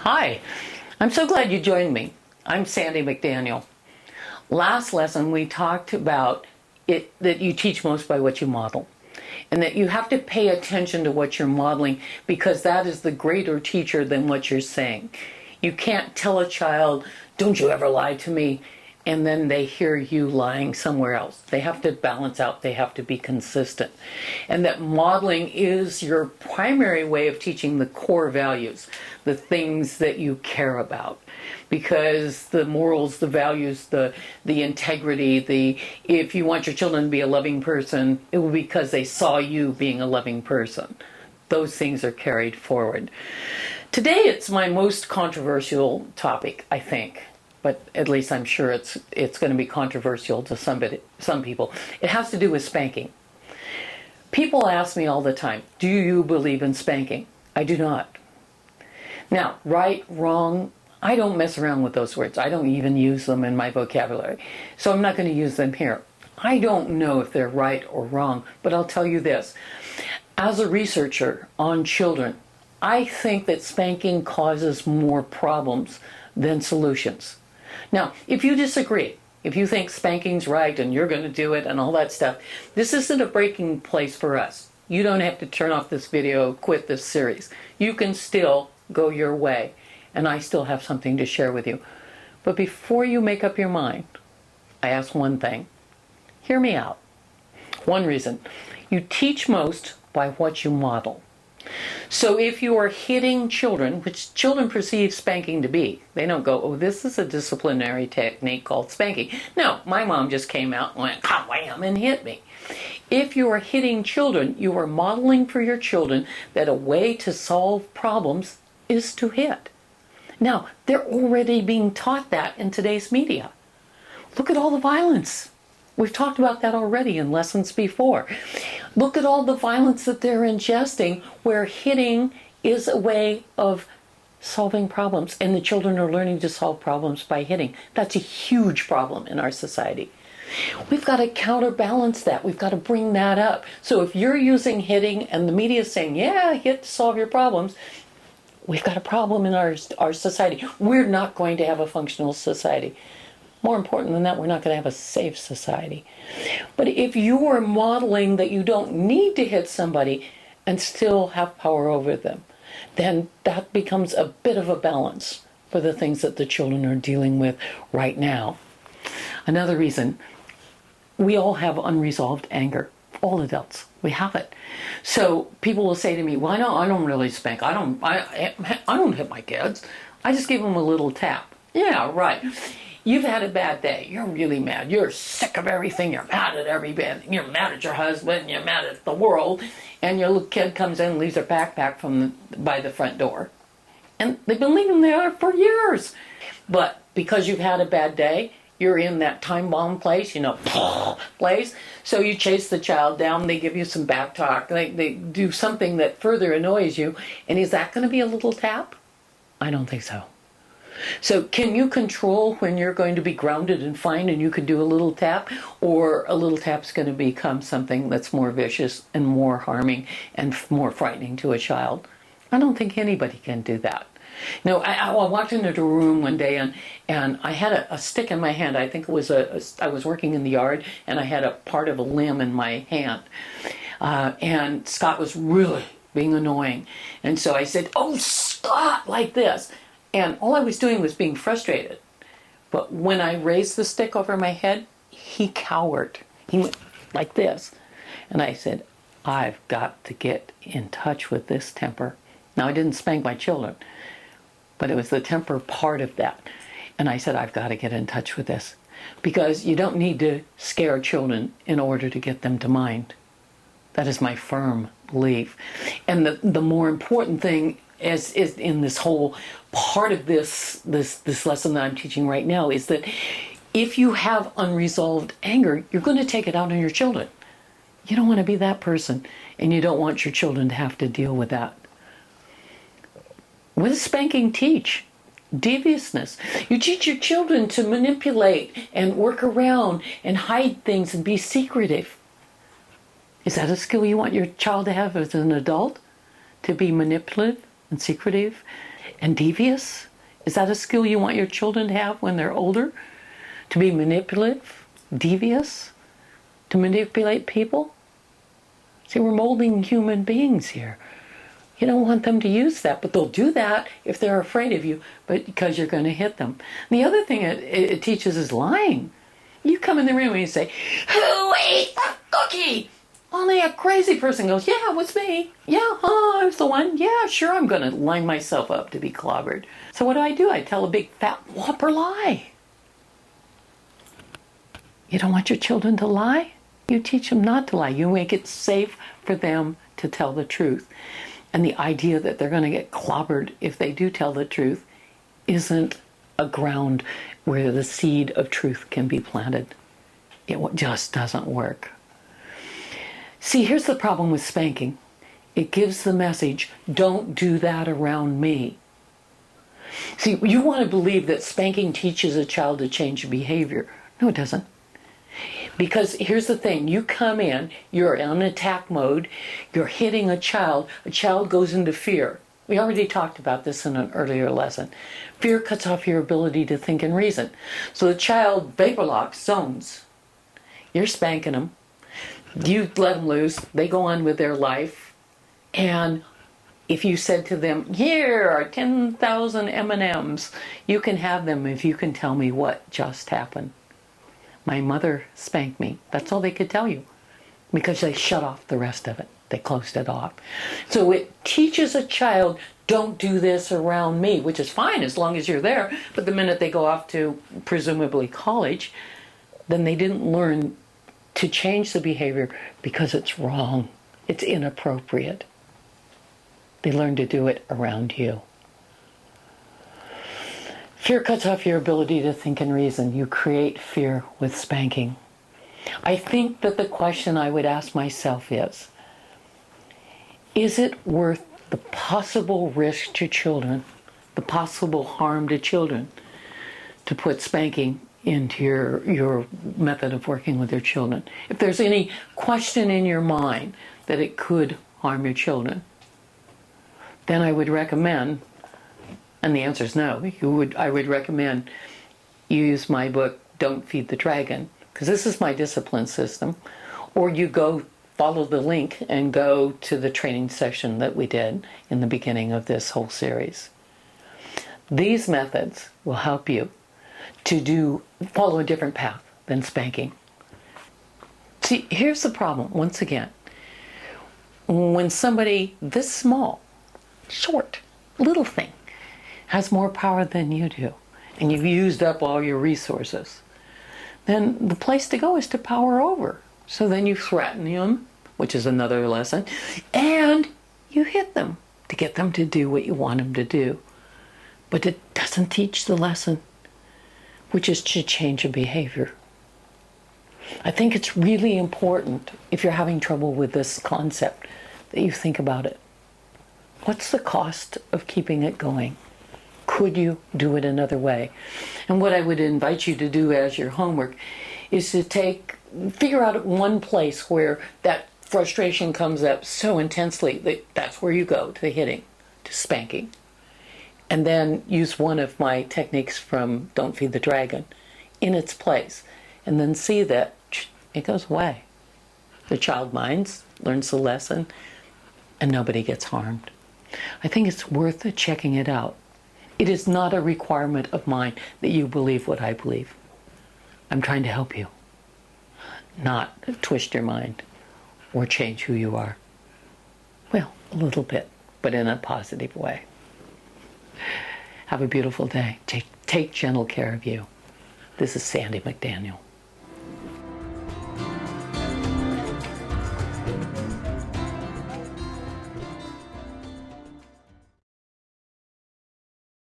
Hi, I'm so glad you joined me. I'm Sandy McDaniel. Last lesson we talked about it that you teach most by what you model, and that you have to pay attention to what you're modeling because that is the greater teacher than what you're saying. You can't tell a child, "Don't you ever lie to me," and then they hear you lying somewhere else. They have to balance out, they have to be consistent. And that modeling is your primary way of teaching the core values, the things that you care about. Because the morals, the values, the integrity, if you want your children to be a loving person, it will be because they saw you being a loving person. Those things are carried forward. Today it's my most controversial topic, I think. But at least I'm sure it's going to be controversial to some people. It has to do with spanking. People ask me all the time, do you believe in spanking? I do not. Now, right, wrong, I don't mess around with those words. I don't even use them in my vocabulary. So I'm not going to use them here. I don't know if they're right or wrong, but I'll tell you this. As a researcher on children, I think that spanking causes more problems than solutions. Now, if you disagree, if you think spanking's right and you're going to do it and all that stuff, this isn't a breaking place for us. You don't have to turn off this video, quit this series. You can still go your way, and I still have something to share with you. But before you make up your mind, I ask one thing. Hear me out. One reason. You teach most by what you model. So if you are hitting children, which children perceive spanking to be, they don't go, oh, this is a disciplinary technique called spanking. No, my mom just came out and went, wham, and hit me. If you are hitting children, you are modeling for your children that a way to solve problems is to hit. Now, they're already being taught that in today's media. Look at all the violence. We've talked about that already in lessons before. Look at all the violence that they're ingesting, where hitting is a way of solving problems, and the children are learning to solve problems by hitting. That's a huge problem in our society. We've got to counterbalance that. We've got to bring that up. So if you're using hitting and the media is saying, yeah, hit to solve your problems, we've got a problem in our society. We're not going to have a functional society. More important than that, we're not going to have a safe society. But if you are modeling that you don't need to hit somebody and still have power over them, then that becomes a bit of a balance for the things that the children are dealing with right now. Another reason, we all have unresolved anger. All adults, we have it. So people will say to me, well, I don't really spank. I don't hit my kids. I just give them a little tap. Yeah, right. You've had a bad day. You're really mad. You're sick of everything. You're mad at everybody. You're mad at your husband. You're mad at the world. And your little kid comes in and leaves their backpack by the front door. And they've been leaving there for years. But because you've had a bad day, you're in that time bomb place, place. So you chase the child down. They give you some back talk. They do something that further annoys you. And is that going to be a little tap? I don't think so. So can you control when you're going to be grounded and fine and you can do a little tap, or a little tap's going to become something that's more vicious and more harming and more frightening to a child? I don't think anybody can do that. No, I walked into a room one day and I had a stick in my hand. I think it was I was working in the yard and I had a part of a limb in my hand. And Scott was really being annoying. And so I said, oh, Scott, like this. And all I was doing was being frustrated. But when I raised the stick over my head, he cowered. He went like this. And I said, I've got to get in touch with this temper. Now, I didn't spank my children, but it was the temper part of that. And I said, I've got to get in touch with this. Because you don't need to scare children in order to get them to mind. That is my firm belief. And the more important thing is in this whole part of this lesson that I'm teaching right now is that if you have unresolved anger, you're going to take it out on your children. You don't want to be that person, and you don't want your children to have to deal with that. What does spanking teach? Deviousness. You teach your children to manipulate and work around and hide things and be secretive. Is that a skill you want your child to have as an adult? To be manipulative and secretive? and devious? Is that a skill you want your children to have when they're older? To be manipulative, devious, to manipulate people? See, we're molding human beings here. You don't want them to use that, but they'll do that if they're afraid of you, but because you're going to hit them. And the other thing it teaches is lying. You come in the room and you say, "Who ate the cookie?" Only a crazy person goes, "Yeah, it was me. Yeah, I was the one. Yeah, sure, I'm going to line myself up to be clobbered." So what do? I tell a big fat whopper lie. You don't want your children to lie? You teach them not to lie. You make it safe for them to tell the truth. And the idea that they're going to get clobbered if they do tell the truth isn't a ground where the seed of truth can be planted. It just doesn't work. See, here's the problem with spanking. It gives the message, don't do that around me. See, you want to believe that spanking teaches a child to change behavior. No, it doesn't. Because here's the thing, you come in, you're in attack mode, you're hitting a child goes into fear. We already talked about this in an earlier lesson. Fear cuts off your ability to think and reason. So the child vapor locks, zones. You're spanking them. You let them loose, they go on with their life, and if you said to them, "Here are 10,000 M&Ms, you can have them if you can tell me what just happened." My mother spanked me. That's all they could tell you, because they shut off the rest of it. They closed it off. So it teaches a child, don't do this around me, which is fine as long as you're there. But the minute they go off to presumably college, then they didn't learn to change the behavior because it's wrong. It's inappropriate. They learn to do it around you. Fear cuts off your ability to think and reason. You create fear with spanking. I think that the question I would ask myself is it worth the possible risk to children, the possible harm to children, to put spanking into your method of working with your children? If there's any question in your mind that it could harm your children, then I would recommend, and the answer is no, I would recommend you use my book, Don't Feed the Dragon, because this is my discipline system, or you go follow the link and go to the training session that we did in the beginning of this whole series. These methods will help you to follow a different path than spanking. See, here's the problem, once again. When somebody this small, short, little thing has more power than you do, and you've used up all your resources, then the place to go is to power over. So then you threaten them, which is another lesson, and you hit them to get them to do what you want them to do. But it doesn't teach the lesson, which is to change a behavior. I think it's really important, if you're having trouble with this concept, that you think about it. What's the cost of keeping it going? Could you do it another way? And what I would invite you to do as your homework is to figure out one place where that frustration comes up so intensely that that's where you go, to the hitting, to spanking. And then use one of my techniques from Don't Feed the Dragon in its place. And then see that it goes away. The child minds, learns the lesson, and nobody gets harmed. I think it's worth checking it out. It is not a requirement of mine that you believe what I believe. I'm trying to help you, not twist your mind or change who you are. Well, a little bit, but in a positive way. Have a beautiful day. Take gentle care of you. This is Sandy McDaniel.